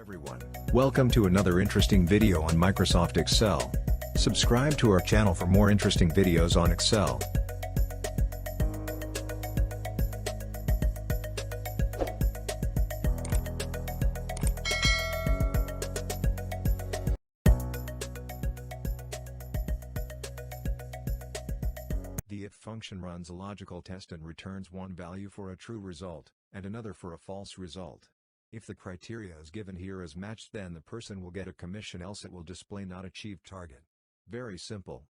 Everyone, welcome to another interesting video on Microsoft Excel. Subscribe to our channel for more interesting videos on Excel. The if function runs a logical test and returns one value for a true result, and another for a false result. If the criteria is given here is matched, then the person will get a commission, else it will display not achieved target. Very simple.